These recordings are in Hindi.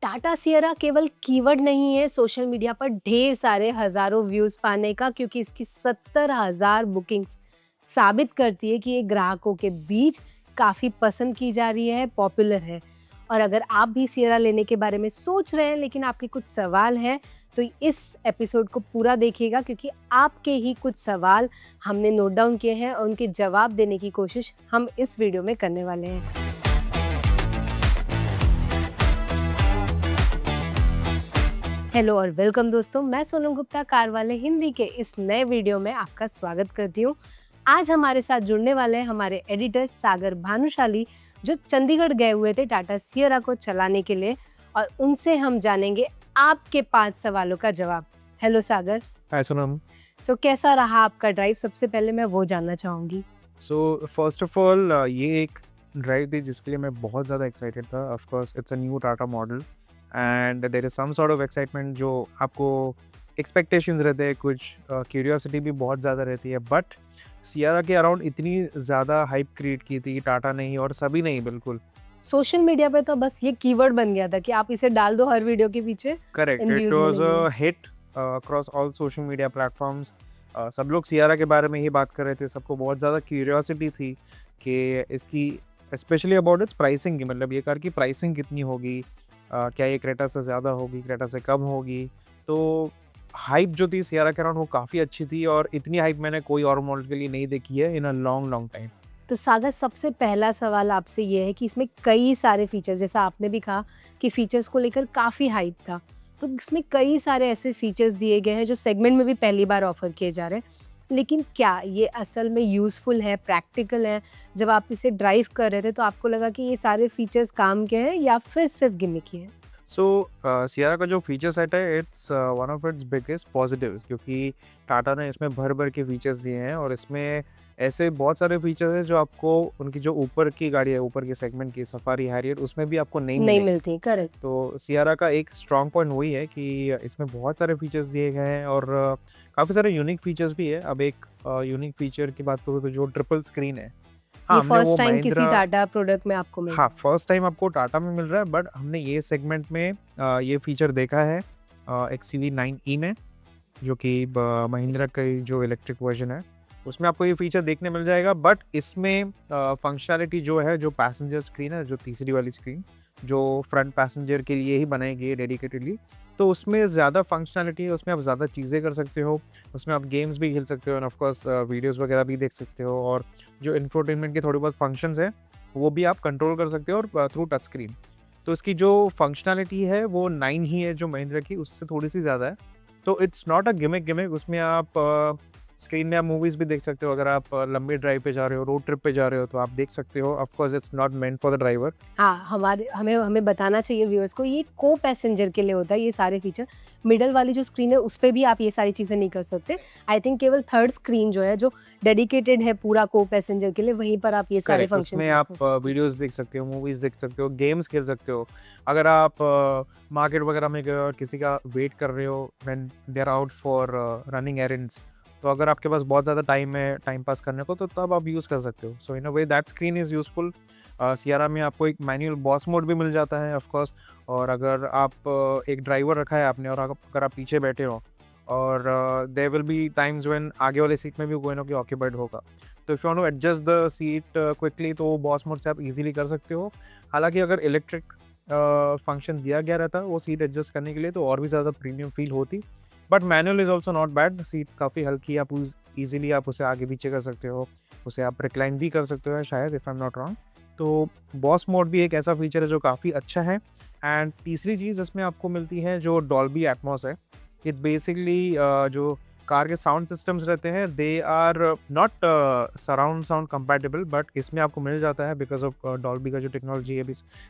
टाटा सियरा केवल कीवर्ड नहीं है सोशल मीडिया पर ढेर सारे हजारों व्यूज पाने का, क्योंकि इसकी 70,000 बुकिंग्स साबित करती है कि ये ग्राहकों के बीच काफी पसंद की जा रही है, पॉपुलर है। और अगर आप भी सियरा लेने के बारे में सोच रहे हैं लेकिन आपके कुछ सवाल हैं, तो इस एपिसोड को पूरा देखिएगा, क्योंकि आपके ही कुछ सवाल हमने नोट डाउन किए हैं और उनके जवाब देने की कोशिश हम इस वीडियो में करने वाले हैं। हेलो और वेलकम दोस्तों, मैं सोनम गुप्ता कार वाले हिंदी के इस नए वीडियो में आपका स्वागत करती हूँ। आज हमारे साथ जुड़ने वाले हैं हमारे एडिटर सागर भानुशाली, जो चंडीगढ़ गए हुए थे टाटा सियरा को चलाने के लिए, और उनसे हम जानेंगे आपके 5 सवालों का जवाब। हेलो सागर। हाय सोनम। कैसा रहा आपका ड्राइव? सबसे पहले मैं वो जानना चाहूँगी। फर्स्ट ऑफ ऑल ये एक ड्राइव थी जिसके लिए मैं बहुत ज़्यादा एक्साइटेड था। Of course it's a new Tata model and there is some sort of excitement, जो आपको एक्सपेक्टेशंस रहते हैं, कुछ क्यूरियोसिटी भी बहुत ज़्यादा रहती है। बट सियरा के अराउंड इतनी ज़्यादा हाइप क्रिएट की थी टाटा ने ही, और सभी नहीं, बिल्कुल सोशल मीडिया पे तो बस ये कीवर्ड बन गया था कि आप इसे डाल दो हर वीडियो के पीछे। Correct, it was a hit across all social media platforms. सब लोग सियरा के बारे में ही बात कर रहे थे, सबको बहुत ज़्यादा क्यूरियोसिटी थी कि इसकी, स्पेशली अबाउट इट्स प्राइसिंग की, मतलब ये कार की प्राइसिंग कितनी होगी, क्या ये क्रेटा से ज़्यादा होगी, क्रेटा से कम होगी। तो हाइप जो थी सियरा के अराउंड वो काफ़ी अच्छी थी, और इतनी हाइप मैंने कोई और मॉडल के लिए नहीं देखी है इन अ लॉन्ग लॉन्ग टाइम। तो सागर, सबसे पहला सवाल आपसे ये है कि इसमें कई सारे फीचर्स, जैसा आपने भी कहा कि फीचर्स को लेकर काफ़ी हाइप था, तो इसमें कई सारे ऐसे फीचर्स दिए गए हैं जो सेगमेंट में भी पहली बार ऑफर किए जा रहे हैं, लेकिन क्या ये असल में यूज़फुल है, प्रैक्टिकल है? जब आप इसे ड्राइव कर रहे थे तो आपको लगा कि ये सारे फीचर्स काम के हैं या फिर सिर्फ गिमिक ही हैं? सियरा का जो फीचर सेट है, it's one of its biggest positives, क्योंकि टाटा ने इसमें भर भर के फीचर्स दिए हैं, और इसमें ऐसे बहुत सारे फीचर्स हैं जो आपको उनकी जो ऊपर की गाड़ी है, ऊपर के सेगमेंट की सफारी हैरियर, उसमें भी आपको नहीं नहीं मिलेंगे। मिलती, करेक्ट। तो सियरा का एक स्ट्रॉन्ग पॉइंट वही है कि इसमें बहुत सारे फीचर्स दिए गए हैं, और काफ़ी सारे यूनिक फीचर्स भी है। अब एक यूनिक फीचर की बात करूँ तो जो ट्रिपल स्क्रीन है, हाँ, ये हमने वो फर्स्ट टाइम किसी महिंद्रा, टाटा प्रोडक्ट में आपको मिल रहा हाँ, है। फर्स्ट टाइम आपको टाटा में मिल रहा है, बट हमने ये सेगमेंट में ये फीचर देखा है XCV9e में, जो कि महिंद्रा का जो इलेक्ट्रिक वर्जन है, उसमें आपको ये फीचर देखने मिल जाएगा। बट इसमें फंक्शनैलिटी जो है, जो पैसेंजर स्क्रीन है, जो तीसरी वाली स्क्रीन, जो फ्रंट पैसेंजर के लिए ही बनाई गई है डेडिकेटेडली, तो उसमें ज़्यादा फंक्शनैलिटी है, उसमें आप ज़्यादा चीज़ें कर सकते हो, उसमें आप गेम्स भी खेल सकते हो, एंड ऑफ कोर्स वीडियोस वगैरह भी देख सकते हो, और जो इंफोटेनमेंट के थोड़ी बहुत फंक्शंस है वो भी आप कंट्रोल कर सकते हो, और थ्रू टच स्क्रीन। तो इसकी जो फंक्शनैलिटी है वो 9 ही है, जो महिंद्रा की उससे थोड़ी सी ज़्यादा है। तो it's not a gimmick gimmick, उसमें आप स्क्रीन में आप मूवीज़ भी देख सकते हो। अगर आप लंबी ड्राइव पे जा रहे हो, रोड ट्रिप पे जा रहे हो, तो आप देख सकते हो। Of course it's not meant for the driver. हाँ, हमारे हमें हमें बताना चाहिए व्यूअर्स को, ये को पैसेंजर के लिए होता है ये सारे फीचर। मिडल वाली जो स्क्रीन है उस पे भी आप ये सारी चीज़ें नहीं कर सकते। आई थिंक केवल थर्ड स्क्रीन जो है, जो डेडिकेटेड है पूरा को पैसेंजर के लिए, वहीं पर आप ये सारे करेक्ट, फंक्शन उसमें यूज़ आप कर सकते हैं। वीडियोज़ देख सकते हो, मूवीज़ देख सकते हो, गेम्स खेल सकते हो। अगर आप मार्केट वगैरह में गए और किसी का वेट कर रहे हो when they are out for running errands, तो अगर आपके पास बहुत ज़्यादा टाइम है टाइम पास करने को, तो तब आप यूज़ कर सकते हो। So in a way that screen is useful. Sierra में आपको एक मैनुअल बॉस मोड भी मिल जाता है, ऑफ कोर्स। और अगर आप एक ड्राइवर रखा है आपने, और अगर आप पीछे बैठे हो, और there will be times when आगे वाले सीट में भी कोई ना कोई ऑक्यूपाइड होगा, तो if you want to adjust the seat quickly, तो बॉस मोड से आप इजीली कर सकते हो। हालांकि अगर इलेक्ट्रिक फंक्शन दिया गया रहता वो सीट एडजस्ट करने के लिए, तो और भी ज़्यादा प्रीमियम फील होती। But manual is also not bad, seat काफ़ी हल्की है, आप ईजिली आप उसे आगे पीछे कर सकते हो, उसे आप रिक्लाइन भी कर सकते हो शायद, if I am not wrong. तो बॉस मोड भी एक ऐसा फीचर है जो काफ़ी अच्छा है। एंड तीसरी चीज़ इसमें आपको मिलती है जो डॉल्बी एटमॉस है। इट बेसिकली जो कार के साउंड सिस्टम्स रहते हैं, they are not surround sound compatible, but इसमें आपको मिल जाता है बिकॉज ऑफ डॉल्बी का जो टेक्नोलॉजी है।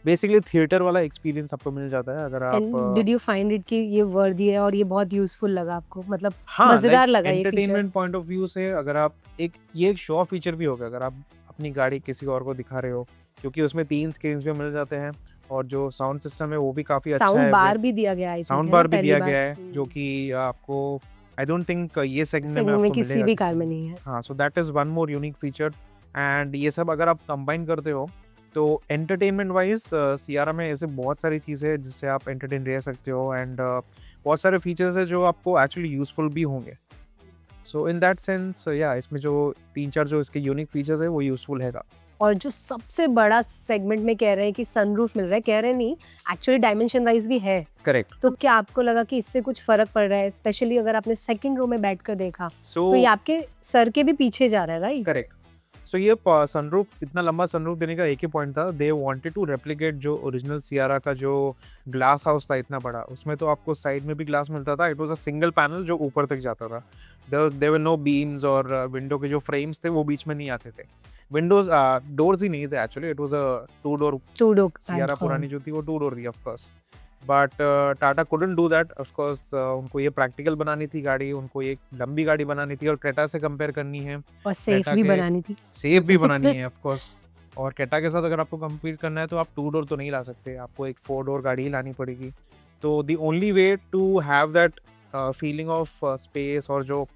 बेसिकली थिएटर वाला एक्सपीरियंस आपको मिल जाता है अगर एंड आप डिड यू फाइंड इट कि ये वर्दी है और ये बहुत यूज़फुल लगा आपको? मतलब हाँ, लाइक मज़ेदार लगा ये feature? Entertainment point of view से, अगर आप ये एक शो ऑफ फीचर भी होगा अगर आप अपनी गाड़ी किसी और को दिखा रहे हो, क्योंकि उसमें 3 स्क्रीन्स भी मिल जाते हैं, और जो साउंड सिस्टम है वो भी काफ़ी अच्छा साउंड है। बार भी दिया गया आई थिंक, साउंड है ना, बार भी पहली दिया बार? गया है, जो कि आपको, आई डोंट थिंक ये सेगमेंट में सेगमेंट में आपको किसी मिलेगा भी किसी कार में में। नहीं है। हाँ, so that is one more unique feature. And ये सब अगर आप कंबाइन करते हो, तो एंटरटेनमेंट वाइज सियारा में ऐसे बहुत सारी चीज़ें हैं जिससे आप एंटरटेन रह सकते हो, एंड बहुत सारे फीचर्स हैं जो आपको एक्चुअली यूज़फुल भी होंगे। सो इन दैट सेंस या इसमें जो 3-4 जो इसके यूनिक फीचर्स है वो यूज़फुल हैगा। और जो सबसे बड़ा सेगमेंट में कह रहे हैं कि सनरूफ मिल रहा है, कह रहे नहीं, एक्चुअली डायमेंशन वाइज भी है। करेक्ट। तो क्या आपको लगा कि इससे कुछ फर्क पड़ रहा है, स्पेशली अगर आपने सेकंड रो में बैठकर देखा सो तो ये आपके सर के भी पीछे जा रहा है, राइट? करेक्ट। सो ये सनरूफ, इतना लंबा सनरूफ देने का एक ही पॉइंट था, दे वांटेड टू रेप्लिकेट जो ओरिजिनल सियारा का जो ग्लास हाउस था इतना बड़ा, उसमें तो आपको साइड में भी ग्लास मिलता था। It was a single panel जो ऊपर तक जाता था। देयर वर नो बीम्स, और विंडो के जो फ्रेम्स थे वो बीच में नहीं आते थे। विंडोज डोर्स ही नहीं थे actually, it was a two door. Two door Sierra पुरानी जो थी वो टू डोर थी of course, but Tata couldn't do that of course. उनको ये प्रैक्टिकल बनानी थी गाड़ी, उनको ये लंबी गाड़ी बनानी थी और क्रेटा से कंपेयर करनी है, और सेफ क्रेटा भी के बनानी थी। सेफ भी बनानी है ऑफ कोर्स। और क्रेटा के साथ अगर आपको compete करना है तो आप 2 डोर तो नहीं ला सकते, आपको एक 4 डोर गाड़ी ही लानी पड़ेगी। तो the only way to have that feeling of space और जो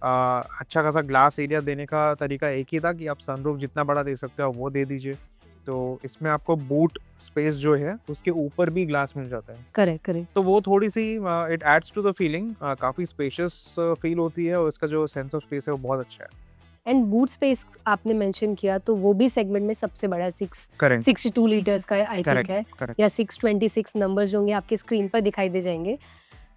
अच्छा खासा ग्लास एरिया देने का तरीका एक ही था कि आप सनरूफ जितना बड़ा दे सकते हो आप वो दे दीजिए। तो इसमें आपको बूट स्पेस जो है उसके ऊपर भी ग्लास मिल जाता है। Correct, correct. तो वो थोड़ी-सी it adds to the feeling, काफ़ी स्पेशियस फील होती है और इसका जो सेंस ऑफ स्पेस है वो बहुत अच्छा है। एंड बूट स्पेस आपने मेंशन किया तो वो भी सेगमेंट में सबसे बड़ा करेक्ट, 62 लीटर्स का आई थिंक करेक्ट, है, करेक्ट। या 626 नंबर्स जो होंगे आपके स्क्रीन पर दिखाई दे जाएंगे।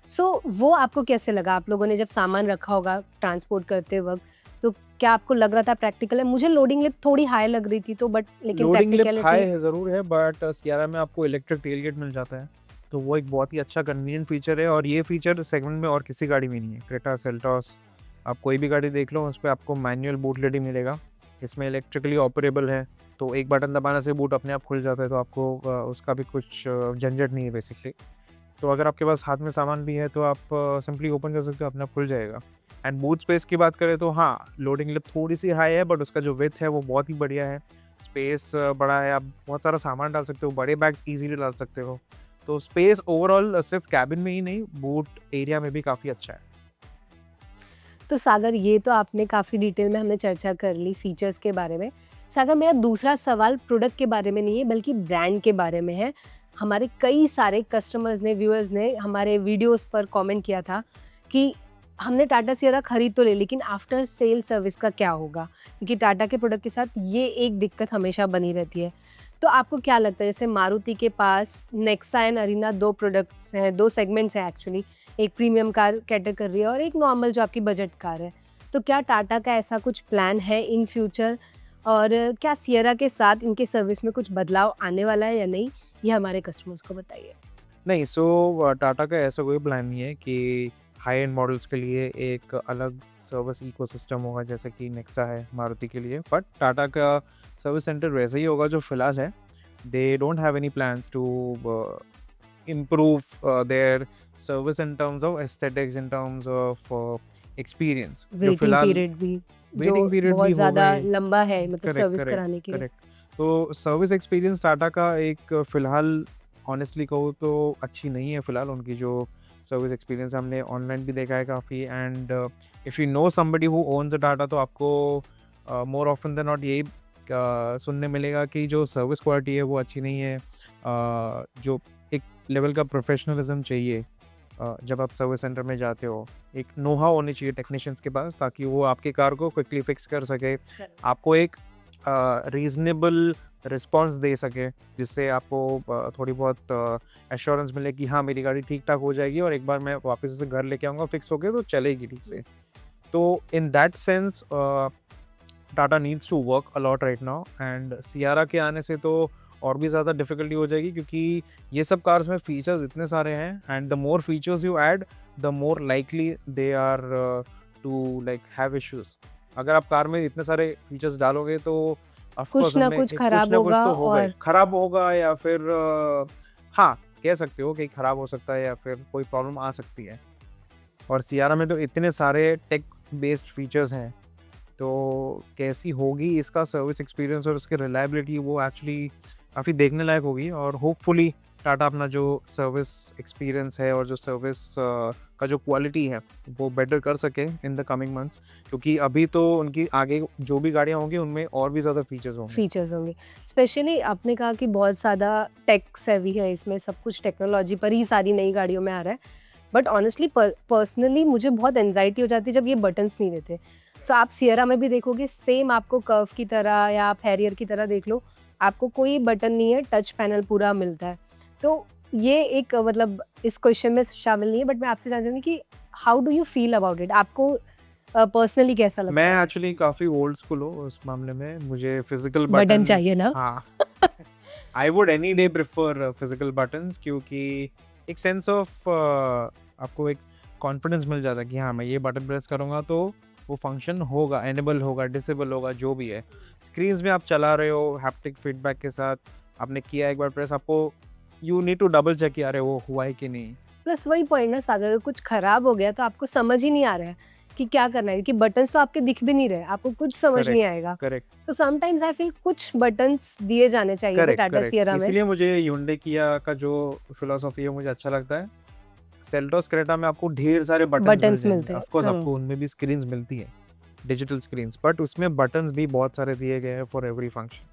सो वो आपको कैसे लगा? आप लोगों ने जब सामान रखा होगा ट्रांसपोर्ट करते वक्त, तो क्या आपको लग रहा था प्रैक्टिकल है? मुझे लोडिंग लिप थोड़ी हाई लग रही थी, तो बट लेकिन लोडिंग लिप हाई प्रैक्टिकलिटी है ज़रूर है, बट सियारा में आपको इलेक्ट्रिक टेलगेट मिल जाता है, तो वो एक बहुत ही अच्छा कन्वीनिएंट फीचर है, और ये फीचर सेगमेंट में और किसी गाड़ी में नहीं है। क्रेटा, सेल्टॉस, आप कोई भी गाड़ी देख लो उस पे आपको मैनुअल बूट लीडिंग मिलेगा। इसमें इलेक्ट्रिकली ऑपरेबल है, तो एक बटन दबाने से बूट अपने आप खुल जाता है, तो आपको उसका भी कुछ झंझट नहीं है बेसिकली। तो अगर आपके पास हाथ में सामान भी है तो आप सिंपली ओपन कर सकते हो, अपने आप खुल जाएगा। एंड बूट स्पेस की बात करें तो हाँ, लोडिंग लिप थोड़ी सी हाई है, बट उसका जो विड्थ है वो बहुत ही बढ़िया है। स्पेस बड़ा है, आप बहुत सारा सामान डाल सकते हो, बड़े बैग्स इजीली डाल सकते हो। तो स्पेस ओवरऑल सिर्फ कैबिन में ही नहीं, बूट एरिया में भी काफ़ी अच्छा है। तो सागर, ये तो आपने काफ़ी डिटेल में हमने चर्चा कर ली फीचर्स के बारे में। सागर, मेरा दूसरा सवाल प्रोडक्ट के बारे में नहीं है बल्कि ब्रांड के बारे में है। हमारे कई सारे कस्टमर्स ने, व्यूअर्स ने हमारे वीडियोस पर कमेंट किया था कि हमने टाटा सियरा खरीद तो ले, लेकिन आफ्टर सेल सर्विस का क्या होगा? क्योंकि टाटा के प्रोडक्ट के साथ ये एक दिक्कत हमेशा बनी रहती है। तो आपको क्या लगता है, जैसे मारुति के पास नेक्सा एंड अरीना 2 प्रोडक्ट्स हैं, 2 सेगमेंट्स हैं एक्चुअली, एक प्रीमियम कार कैटर कर रही है और एक नॉर्मल जो आपकी बजट कार है। तो क्या टाटा का ऐसा कुछ प्लान है इन फ्यूचर, और क्या सियरा के साथ इनके सर्विस में कुछ बदलाव आने वाला है या नहीं? ये हमारे कस्टमर्स को बताइए। नहीं, सो टाटा का ऐसा कोई प्लान नहीं है कि हाई एंड मॉडल्स के लिए एक अलग सर्विस इकोसिस्टम होगा जैसे कि नेक्सा है मारुति के लिए, बट टाटा का सर्विस सेंटर वैसे ही होगा जो फिलहाल है। They don't have any plans to improve their service in terms of aesthetics, in terms of experience। जो वेटिंग फिलहाल पीरियड भी जो वेटिंग पीरियड बहुत भी होगा ज़्यादा ही। लंबा है, मतलब करेक्ट, सर्विस करेक्ट, कराने के लिए। करेक्ट। तो सर्विस एक्सपीरियंस टाटा का एक फिलहाल ऑनेस्टली कहूँ तो अच्छी नहीं है फिलहाल। उनकी जो सर्विस एक्सपीरियंस हमने ऑनलाइन भी देखा है काफ़ी, and if you know somebody who owns a Tata तो आपको मोर ऑफन देन नॉट यही सुनने मिलेगा कि जो सर्विस क्वालिटी है वो अच्छी नहीं है। जो एक लेवल का प्रोफेशनलिज्म चाहिए जब आप सर्विस सेंटर में जाते हो, एक नो हाउ होनी चाहिए टेक्नीशियंस के पास, ताकि वो आपकी कार को क्विकली फिक्स कर सके, आपको एक रीजनेबल रिस्पॉन्स दे सके, जिससे आपको थोड़ी बहुत एश्योरेंस मिले कि हाँ मेरी गाड़ी ठीक ठाक हो जाएगी और एक बार मैं वापस से घर लेके आऊँगा फिक्स होके तो चलेगी ठीक से। तो in that sense Tata needs to work a lot right now, and Sierra के आने से तो और भी ज़्यादा डिफिकल्टी हो जाएगी, क्योंकि ये सब कार्स में फीचर्स इतने सारे हैं, and the more features you add the more likely they are to like have issues. अगर आप कार में इतने सारे फीचर्स डालोगे तो ऑफ कुछ कोर्स ना उनमें कुछ कुछ खराब ना कुछ होगा, तो होगा ही, और खराब होगा, या फिर हाँ कह सकते हो कि खराब हो सकता है या फिर कोई प्रॉब्लम आ सकती है। और सियारा में तो इतने सारे टेक बेस्ड फीचर्स हैं, तो कैसी होगी इसका सर्विस एक्सपीरियंस और उसकी रिलायबिलिटी, वो एक्चुअली काफ़ी देखने लायक होगी। और होपफुली टाटा अपना जो सर्विस एक्सपीरियंस है और जो सर्विस का जो क्वालिटी है वो बेटर कर सके इन द कमिंग मंथ्स, क्योंकि अभी तो उनकी आगे जो भी गाड़ियाँ होंगी उनमें और भी ज़्यादा फीचर्स होंगे। फीचर्स होंगे। स्पेशली आपने कहा कि बहुत ज़्यादा टेक सेवी है इसमें, सब कुछ टेक्नोलॉजी पर ही सारी नई गाड़ियों में आ रहा है। बट ऑनेस्टली पर्सनली मुझे बहुत एंजाइटी हो जाती है जब ये बटन्स नहीं देते। सो आप सियरा में भी देखोगे सेम आपको कर्व की तरह या आप हैरियर की तरह देख लो, आपको कोई बटन नहीं है, टच पैनल पूरा मिलता है। तो ये एक मतलब इस क्वेश्चन में शामिल नहीं है, बट मैं आपसे जानना चाहूँगी कि how do you feel about it? आपको पर्सनली कैसा लगता मैं है? एक्चुअली काफ़ी ओल्ड स्कूल हूँ उस मामले में, मुझे फिजिकल बटन बटन्स चाहिए ना? हाँ I would any day prefer physical buttons, क्योंकि एक सेंस ऑफ आपको एक कॉन्फिडेंस मिल जाता है कि हाँ मैं ये बटन प्रेस करूँगा तो वो फंक्शन होगा, एनेबल होगा, डिसेबल होगा, जो भी है। स्क्रीन्स में आप चला रहे हो हैप्टिक फीडबैक के साथ, आपने किया एक बार प्रेस, आपको you need to double check कि अरे वो हुआ है कि नहीं। प्लस वही पॉइंट ना सागर, अगर कुछ खराब हो गया तो आपको समझ ही नहीं आ रहा है कि क्या करना है, कि बटन्स तो आपके दिख भी नहीं रहे, आपको कुछ समझ नहीं करेक्ट, आएगा। करेक्ट, तो समटाइम्स आई फील कुछ बटन्स दिए जाने चाहिए थे करेक्ट, टाटा करेक्ट। सियरा में। इसीलिए मुझे Hyundai Kia का जो फिलॉसफी है मुझे अच्छा लगता है। सेल्टोस क्रेटा में आपको ढेर सारे बटन्स मिल बटन्स जाएंगे, मिलते हैं। ऑफ कोर्स आपको उनमें भी स्क्रीन्स मिलती है, डिजिटल स्क्रीन्स, बट उसमें बटन्स भी बहुत सारे दिए गए हैं for every function.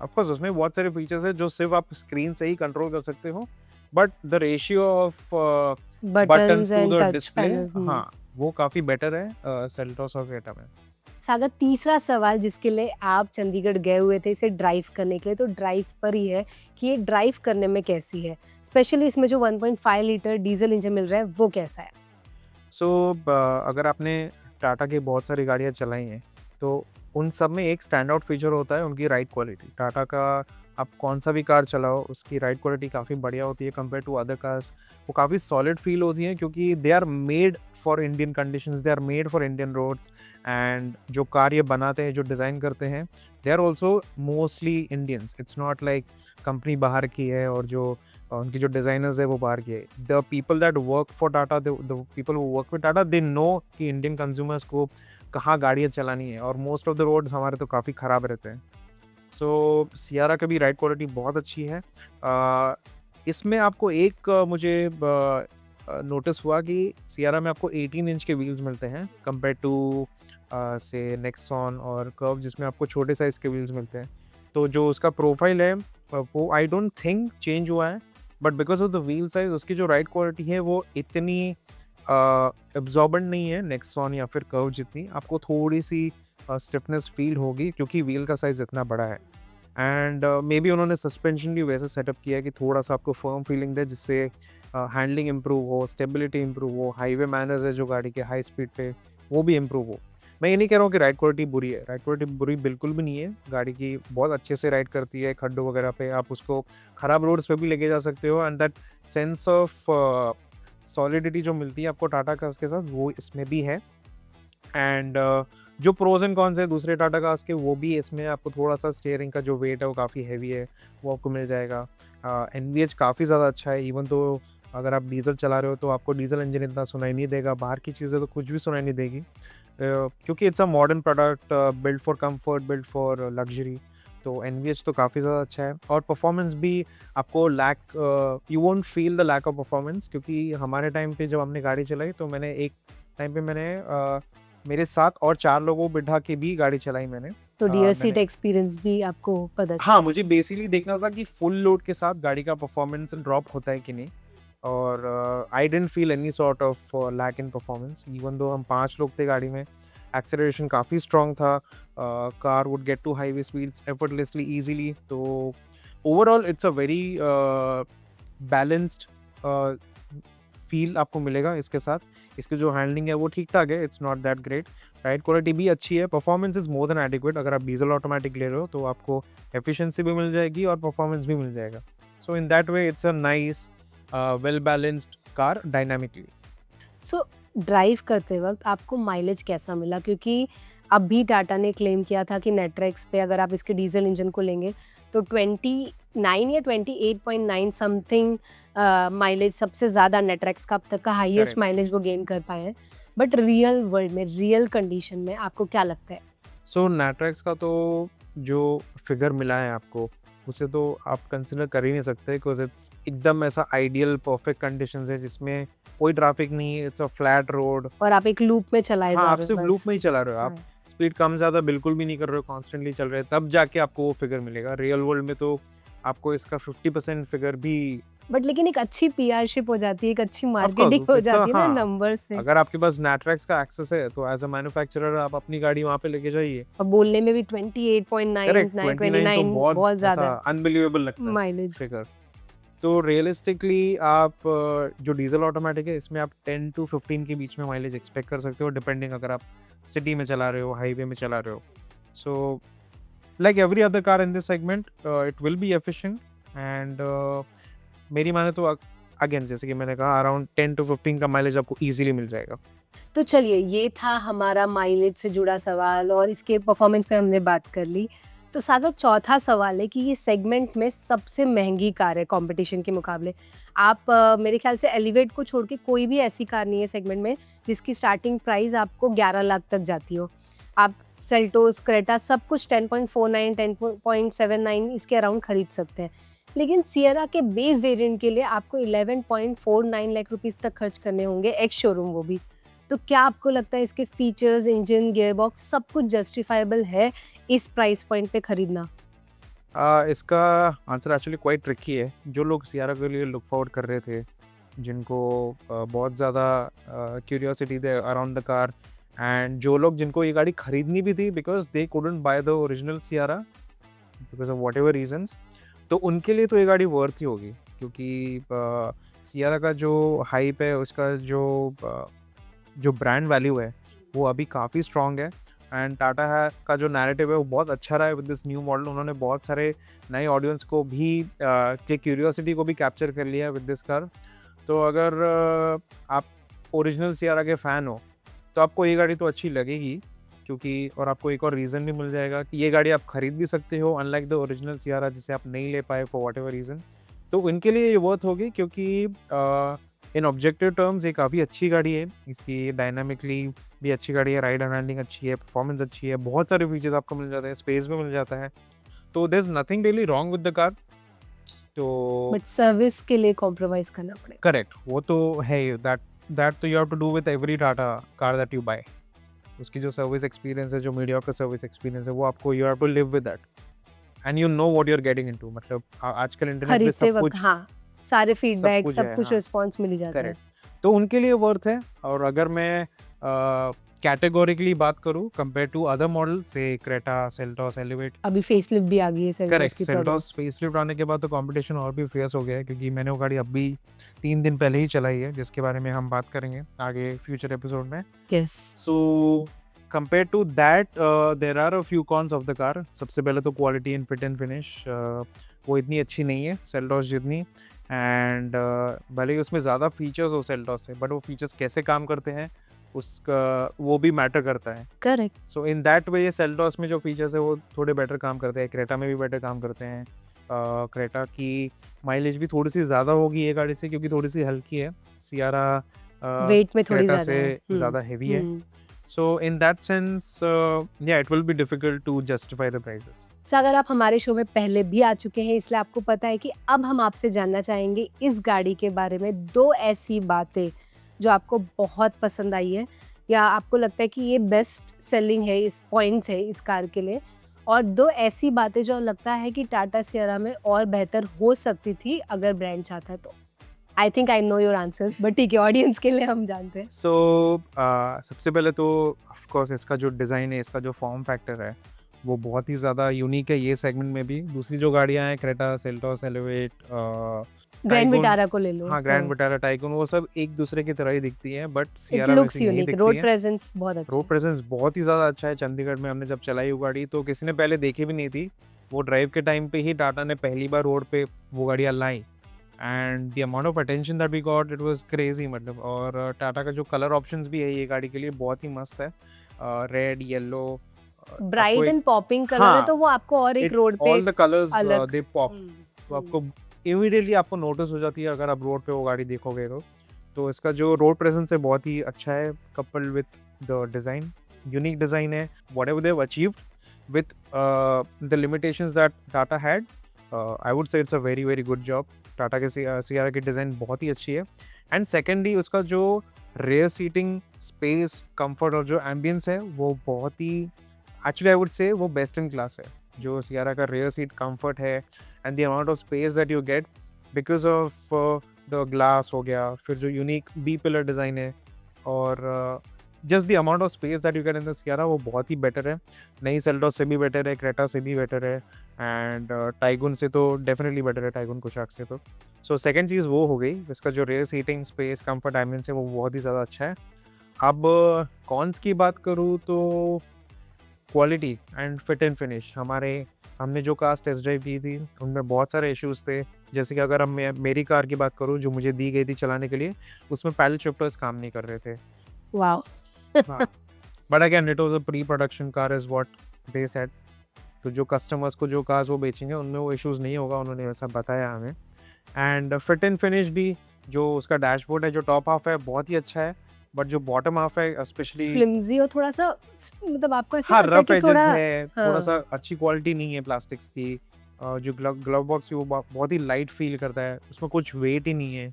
Of course उसमें बहुत सारे फीचर्स है जो सिर्फ आप स्क्रीन से ही कंट्रोल कर सकते हो, but the ratio of buttons buttons to and the touch display, panel. हाँ वो काफ़ी बेटर है सेल्टोस और क्रेटा में। सागर, तीसरा सवाल जिसके लिए आप चंडीगढ़ गए हुए थे इसे ड्राइव करने के लिए, तो ड्राइव पर ही है कि ये ड्राइव करने में कैसी है, स्पेशली इसमें जो 1.5 लीटर डीजल इंजन मिल रहा है वो कैसा है? सो अगर आपने टाटा की बहुत सारी गाड़ियाँ चलाई हैं तो उन सब में एक स्टैंड आउट फीचर होता है उनकी राइड क्वालिटी। टाटा का आप कौन सा भी कार चलाओ उसकी राइड क्वालिटी काफ़ी बढ़िया होती है कंपेयर टू अदर कार्स। वो काफ़ी सॉलिड फील होती है क्योंकि they are made for Indian conditions, they are made for Indian roads. And जो कार ये बनाते हैं, जो डिज़ाइन करते हैं, they are also mostly Indians. It's not like company बाहर की है और जो उनकी जो डिज़ाइनर्स है वो बाहर के। The people that work for Tata, the people who work with Tata, they know कि इंडियन कंज्यूमर्स को कहाँ गाड़ियाँ चलानी है, और मोस्ट ऑफ द रोड्स हमारे तो काफ़ी ख़राब रहते हैं। सो सियारा का भी राइड क्वालिटी बहुत अच्छी है। इसमें आपको एक मुझे नोटिस हुआ कि सियारा में आपको 18 इंच के व्हील्स मिलते हैं कंपेयर टू से नेक्सॉन और कर्व जिसमें आपको छोटे साइज़ के व्हील्स मिलते हैं। तो जो उसका प्रोफाइल है वो आई डोंट थिंक चेंज हुआ है, but because of the wheel size उसकी जो राइड क्वालिटी है वो इतनी एब्जॉर्बेंट नहीं है नेक्सॉन या फिर कर्व जितनी। आपको थोड़ी सी स्टिफनेस फील होगी क्योंकि व्हील का साइज़ इतना बड़ा है। एंड मे बी उन्होंने सस्पेंशन भी वैसे सेटअप किया है कि थोड़ा सा आपको फर्म फीलिंग दे, जिससे हैंडलिंग इम्प्रूव हो, स्टेबिलिटी इम्प्रूव हो, हाईवे मैनर्स है जो गाड़ी के हाई स्पीड पे वो भी इम्प्रूव हो। मैं ये नहीं कह रहा हूँ कि राइड क्वालिटी बुरी है, राइड क्वालिटी बुरी बिल्कुल भी नहीं है। गाड़ी की बहुत अच्छे से राइड करती है, खड्डों वगैरह पे आप उसको ख़राब रोड्स पे भी लेके जा सकते हो। And that sense of solidity जो मिलती है आपको टाटा कार्स के साथ वो इसमें भी है। एंड जो प्रोज एंड कॉन्स है दूसरे टाटा कार्स के वो भी इसमें आपको थोड़ा सा स्टीयरिंग का जो वेट है वो काफ़ी हैवी है, वो आपको मिल जाएगा। NVH काफ़ी ज़्यादा अच्छा है, इवन तो अगर आप डीजल चला रहे हो तो आपको डीजल इंजन इतना सुनाई नहीं देगा, बाहर की चीज़ें तो कुछ भी सुनाई नहीं देगी, क्योंकि it's a modern product build for comfort, build for luxury. तो NVH तो काफ़ी ज़्यादा अच्छा है, और परफॉर्मेंस भी आपको you won't feel the lack of performance, क्योंकि हमारे टाइम पे जब हमने गाड़ी चलाई तो मैंने एक टाइम पे मेरे साथ और 4 लोगों को बिठा के भी गाड़ी चलाई मैंने। तो डियर मैंने सीट एक्सपीरियंस भी आपको पता हाँ, मुझे बेसिकली देखना था कि फुल लोड के साथ गाड़ी का परफॉर्मेंस ड्रॉप होता है कि नहीं, और I didn't feel any sort of lack in performance. Even though हम 5 लोग थे गाड़ी में, एक्सेलरेशन काफ़ी स्ट्रॉन्ग था, car would get to highway speeds effortlessly, easily. तो overall it's a very balanced feel आपको मिलेगा इसके साथ। इसकी जो हैंडलिंग है वो ठीक-ठाक है, it's not that great. Ride quality भी अच्छी है, performance is more than adequate. अगर आप डीजल ऑटोमेटिक ले रहे हो तो आपको एफिशिएंसी भी मिल जाएगी और परफॉर्मेंस भी मिल जाएगा। So in that way it's a nice well balanced car dynamically. So drive करते वक्त आपको माइलेज कैसा मिला? क्योंकि अभी टाटा ने क्लेम किया था कि नेट्रेक्स पे अगर आप इसके डीजल इंजन को लेंगे तो 29 या 28.9 समथिंग माइलेज सबसे ज़्यादा नेट्रेक्स का अब तक का हाईएस्ट करेक्ट। माइलेज वो गेन कर पाए हैं। बट रियल वर्ल्ड में, रियल कंडीशन में आपको क्या लगता है? सो नैट्रेक्स का तो जो फिगर मिला है आपको उसे तो आप कंसिडर कर ही नहीं सकते, बिकॉज इट्स एकदम ऐसा आइडियल परफेक्ट कंडीशंस है जिसमें कोई ट्रैफिक नहीं है, इट्स अ फ्लैट रोड। और आप एक लूप में चलाए हाँ, जा आप रहे हो सिर्फ लूप में ही बस। चला रहे हो, आप हाँ। स्पीड कम ज़्यादा बिल्कुल भी नहीं कर रहे हो, कॉन्स्टेंटली चल रहे हैं, तब जाके आपको वो फिगर मिलेगा। रियल वर्ल्ड में तो आपको इसका 50% फिगर भी बट लेकिन एक अच्छी पीआरशिप हो जाती है, एक अच्छी ऑफ मार्केटिंग कोर्स हो इट्स अ जाती है ना हाँ, नंबर से। अगर आपके पास नेटवर्क्स का एक्सेस है तो एज अ मैन्युफैक्चरर आप अपनी गाड़ी वहाँ पे लेके जाइए। और बोलने में भी 28.9 करेक्ट, 29 तो 29 बहुत बहुत ऐसा ज्यादा अनबिलीवेबल लगता है माइलेज। फिगर। तो रियलिस्टिकली आप जो डीजल ऑटोमेटिक है इसमें आप 10 टू 15 के बीच में माइलेज एक्सपेक्ट कर सकते हो, डिपेंडिंग अगर आप सिटी में चला रहे हो, हाईवे में चला रहे हो। So like every other car in this segment it will be efficient and मेरी माने तो अगेन जैसे कि मैंने कहा अराउंड 10 टू 15 का माइलेज आपको इजीली मिल जाएगा। तो चलिए, ये था हमारा माइलेज से जुड़ा सवाल और इसके परफॉर्मेंस पे हमने बात कर ली। तो सागर, चौथा सवाल है कि ये सेगमेंट में सबसे महंगी कार है कंपटीशन के मुकाबले। आप मेरे ख्याल से एलिवेट को छोड़ के कोई भी ऐसी कार नहीं है सेगमेंट में जिसकी स्टार्टिंग प्राइस आपको 11 लाख तक जाती हो। आप सेल्टोस, क्रेटा सब कुछ 10.49, 10.79 इसके अराउंड खरीद सकते हैं। लेकिन सियरा के बेस वेरिएंट के लिए आपको 11.49 लाख रुपीस तक खर्च करने होंगे, एक्स शोरूम वो भी। तो क्या आपको लगता है इसके फीचर्स, इंजन, गियरबॉक्स सब कुछ जस्टिफाइबल है इस प्राइस पॉइंट पे खरीदना? इसका आंसर एक्चुअली क्वाइट ट्रिकी है। जो लोग सियारा के लिए लुक फॉरवर्ड कर रहे थे, जिनको बहुत ज़्यादा क्यूरियोसिटी थे अराउंड द कार, एंड जो लोग जिनको ये गाड़ी खरीदनी भी थी because they couldn't buy the original Sierra because of whatever reasons, तो उनके लिए तो ये गाड़ी वर्थ ही होगी, क्योंकि सियारा का जो हाइप है, उसका जो ब्रांड वैल्यू है वो अभी काफ़ी स्ट्रॉन्ग है। एंड टाटा है का जो नैरेटिव है वो बहुत अच्छा रहा है विद दिस न्यू मॉडल। उन्होंने बहुत सारे नए ऑडियंस को भी के क्यूरियोसिटी को भी कैप्चर कर लिया है विद दिस कार। तो अगर आप ओरिजिनल सियारा के फ़ैन हो तो आपको ये गाड़ी तो अच्छी लगेगी, क्योंकि और आपको एक और रीज़न भी मिल जाएगा कि ये गाड़ी आप खरीद भी सकते हो अनलाइक द ओरिजिनल सियारा जिसे आप नहीं ले पाए फॉर व्हाटएवर रीज़न। तो उनके लिए ये वर्थ होगी, क्योंकि इन ऑब्जेक्टिव टर्म्स ये काफ़ी अच्छी गाड़ी है। इसकी डायनामिकली भी अच्छी गाड़ी है, राइड हैंडलिंग अच्छी है, परफॉर्मेंस अच्छी है, बहुत सारे फीचर्स आपको मिल जाते हैं, स्पेस भी मिल जाता है। तो there is nothing really wrong with the car. तो बट सर्विस के लिए कॉम्प्रोमाइज करना पड़ेगा। करेक्ट, वो तो है ही, दैट तो you have to do with every Tata car that you buy. उसकी जो सर्विस एक्सपीरियंस है, जो मीडियोकर सर्विस एक्सपीरियंस है, वो आपको you have to live with that and you know what you are getting into. मतलब आजकल इंटरनेट पे खरीदते सब वक्त कुछ हाँ, सारे फीडबैक, सब है, कुछ हाँ, रिस्पॉन्स मिल ही जाता है। करेक्ट। तो उनके लिए वर्थ है। और अगर मैं कैटेगोरिकली बात करूँ कंपेयर टू अदर मॉडल से क्रेटा, सेल्टॉस, एलिवेट, अभी फेसलिफ्ट भी आ गई है सेल्टॉस करेक्ट, की सेल्टॉस प्रोडक्ट्स। फेसलिफ्ट आने के बाद तो कंपटीशन और भी फेस हो गया है, क्योंकि मैंने वो गाड़ी अभी 3 दिन पहले ही चलाई है, जिसके बारे में हम बात करेंगे आगे फ्यूचर एपिसोड में। Yes. So compare to that there are a few cons of the car. सबसे पहले तो quality and fit and finish वो इतनी अच्छी नहीं है सेल्टॉस जितनी। एंड भले ही उसमें ज़्यादा फीचर्स हो सेल्टॉस से, बट वो फीचर्स कैसे काम करते हैं उसका वो भी मैटर करता है। करेक्ट। सो इन दैट वे ये सेल्टॉस में जो फीचर्स है वो थोड़े बेटर काम करते हैं, क्रेटा में भी बेटर काम करते हैं। क्रेटा की माइलेज भी थोड़ी सी ज़्यादा होगी ये गाड़ी से, क्योंकि थोड़ी सी हल्की है। सियारा वेट में थोड़ी क्रेटा ज्यादा से है। ज़्यादा हेवी है। सो इन दैट सेंस या it will be difficult to justify the prices. Sagar, आप हमारे शो में पहले भी आ चुके हैं, इसलिए आपको पता है कि अब हम आपसे जानना चाहेंगे इस गाड़ी के बारे में 2 ऐसी बातें जो आपको बहुत पसंद आई है या आपको लगता है कि ये बेस्ट सेलिंग है, इस पॉइंट्स है इस कार के लिए, और 2 ऐसी बातें जो लगता है कि टाटा सियरा में और बेहतर हो सकती थी अगर ब्रांड चाहता तो। I think I know your answers, but ठीक है, ऑडियंस के लिए हम जानते हैं। सो सबसे पहले तो ऑफ कोर्स इसका जो डिज़ाइन है, इसका जो फॉर्म फैक्टर है वो बहुत ही ज़्यादा यूनिक है ये सेगमेंट में भी। दूसरी जो गाड़ियाँ हैं Creta, Seltos, elevate, grand tycoon, Vitara को ले लो। हाँ ग्रैंड विटारा, टाइगून, वो सब एक दूसरे की तरह ही दिखती हैं, बट इट सियारा लुक्स वैसी नहीं यूनिक, दिखती रोड है। प्रेजेंस बहुत अच्छा रोड है। प्रेजेंस बहुत ही ज़्यादा अच्छा है। चंडीगढ़ में हमने जब चलाई वो गाड़ी तो किसी ने पहले देखी भी नहीं थी। वो ड्राइव के टाइम पे ही टाटा ने पहली बार रोड पे वो गाड़ियाँ लाई, and the amount of attention that we got it was crazy. मतलब और टाटा का जो कलर ऑप्शंस भी है ये गाड़ी के लिए बहुत ही मस्त है। रेड, येलो, आपको ब्राइट एक, एंड पॉपिंग कलर है, हाँ, तो वो आपको और एक इट रोड पे ऑल द कलर्स अलग। दे पॉप। तो आपको इमीडिएटली आपको नोटिस हो जाती है अगर आप रोड पे वो गाड़ी देखोगे तो इसका जो रोड प्रेजेंस है बहुत ही अच्छा है, coupled with the design, unique design है। Whatever they have achieved with the limitations that Tata had, I would say it's a very very good job. Tata के सियारा की डिज़ाइन बहुत ही अच्छी है। एंड सेकेंडली उसका जो रेयर सीटिंग स्पेस कंफर्ट और जो एम्बियंस है वो बहुत ही, एक्चुअली आई वुड से वो बेस्ट इन क्लास है। जो सियारा का रेयर सीट कंफर्ट है and the amount of space that you get because of the glass हो गया, फिर जो यूनिक बी पिलर डिज़ाइन है और just the amount of space that you get in the Sierra वो बहुत ही बेटर है। नई सेल्टॉस से भी बेटर है, क्रेटा से भी बेटर है एंड टाइगुन से तो डेफिनेटली बेटर है, टाइगुन कुशाक से तो। सो सेकंड चीज़ वो हो गई, इसका जो rear seating space comfort ambience है वो बहुत ही ज़्यादा अच्छा है। अब कॉन्स की बात करूँ तो quality and fit and finish. हमने जो कार्स टेस्ट ड्राइव की थी उनमें बहुत सारे इश्यूज़ थे। जैसे कि अगर मेरी कार की बात करूँ जो मुझे दी गई थी चलाने के लिए, उसमें पैडल शिफ्टर्स काम नहीं कर रहे थे। वाओ! हाँ, but again it was a pre production car is what they said. तो जो कस्टमर्स को जो कार्स वो बेचेंगे उनमें वो इश्यूज़ नहीं होगा, उन्होंने वैसा बताया हमें। एंड फिट एंड फिनिश भी, जो उसका डैशबोर्ड है, जो टॉप हाफ है बहुत ही अच्छा है, बट जो बॉटम हाफ है स्पेशली फ्लिम्जी और थोड़ा-सा मतलब आपको ऐसे हाँ, लगता है रफ कि एजेस थोड़ा है, थोड़ा-सा हाँ, अच्छी क्वालिटी नहीं है प्लास्टिक्स की। जो ग्लव बॉक्स है वो बहुत ही लाइट फ़ील करता है, उसमें कुछ वेट ही नहीं है।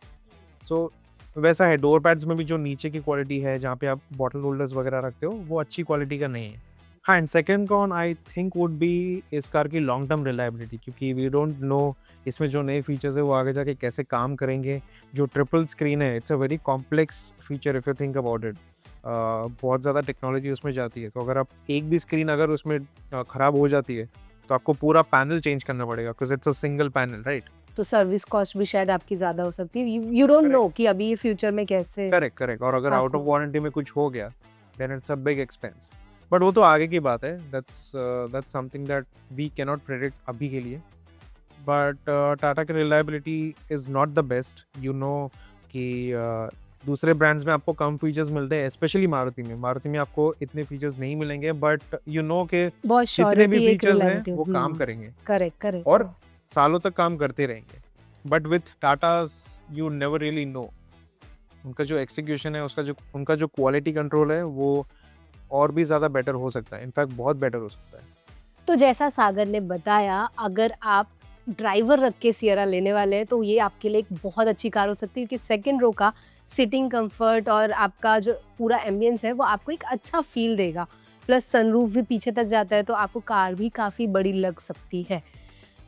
सो वैसा है, डोर पैड्स में भी जो नीचे की क्वालिटी है, जहाँ पे आप बॉटल होल्डर्स वगैरह रखते हो, वो अच्छी क्वालिटी का नहीं है। हाँ, and second con I think would be इस कार की लॉन्ग टर्म रिलायबिलिटी, क्योंकि वी डोंट नो इसमें जो नए फीचर्स है वो आगे जाके कैसे काम करेंगे। जो ट्रिपल स्क्रीन है, it's a very complex feature if you think about it. बहुत ज़्यादा टेक्नोलॉजी उसमें जाती है, तो अगर आप एक भी स्क्रीन अगर उसमें ख़राब हो जाती है, तो आपको पूरा पैनल चेंज करना पड़ेगा because it's a single panel, right? तो सर्विस कॉस्ट भी शायद आपकी ज़्यादा हो सकती है। यू डोंट नो करेक्ट, कि अभी ये फ्यूचर में कैसे करेक्ट, करेक्ट। और अगर आउट आपको ऑफ वारंटी में कुछ हो गया, then it's a big expense. But वो तो आगे की बात है, that's something that we can not predict अभी के लिए। बट टाटा की reliability is not the best, you know कि दूसरे ब्रांड्स में आपको कम फीचर्स मिलते हैं, स्पेशली मारुति में आपको इतने फीचर्स नहीं मिलेंगे, बट यू नो के बहुत जितने भी श्योरिटी एक फीचर्स हैं रिलायबिलिटी वो काम करेंगे करेक्ट, करेक्ट। और सालों तक काम करते रहेंगे। But with Tatas you never really know, उनका जो एग्जीक्यूशन है, उनका जो क्वालिटी कंट्रोल है वो और भी ज़्यादा बेटर हो सकता है, इनफैक्ट बहुत बेटर हो सकता है। तो जैसा सागर ने बताया, अगर आप ड्राइवर रख के सियरा लेने वाले हैं तो ये आपके लिए एक बहुत अच्छी कार हो सकती है, क्योंकि सेकंड रो का सिटिंग कंफर्ट और आपका जो पूरा एम्बियंस है वो आपको एक अच्छा फील देगा। प्लस सनरूफ भी पीछे तक जाता है तो आपको कार भी काफ़ी बड़ी लग सकती है।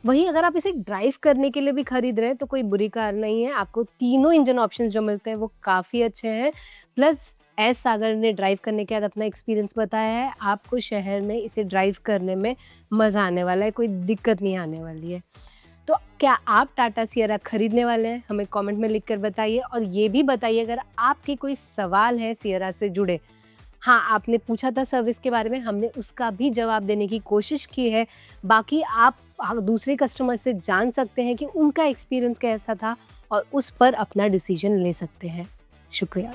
वहीं अगर आप इसे ड्राइव करने के लिए भी खरीद रहे हैं तो कोई बुरी कार नहीं है, आपको तीनों इंजन ऑप्शंस जो मिलते हैं वो काफ़ी अच्छे हैं। प्लस एस सागर ने ड्राइव करने के बाद अपना एक्सपीरियंस बताया है, आपको शहर में इसे ड्राइव करने में मज़ा आने वाला है, कोई दिक्कत नहीं आने वाली है। तो क्या आप टाटा सियरा खरीदने वाले हैं? हमें कमेंट में लिख कर बताइए, और ये भी बताइए अगर आपके कोई सवाल है सियरा से जुड़े। हाँ, आपने पूछा था सर्विस के बारे में, हमने उसका भी जवाब देने की कोशिश की है। बाकी आप दूसरे कस्टमर से जान सकते हैं कि उनका एक्सपीरियंस कैसा था और उस पर अपना डिसीजन ले सकते हैं। शुक्रिया।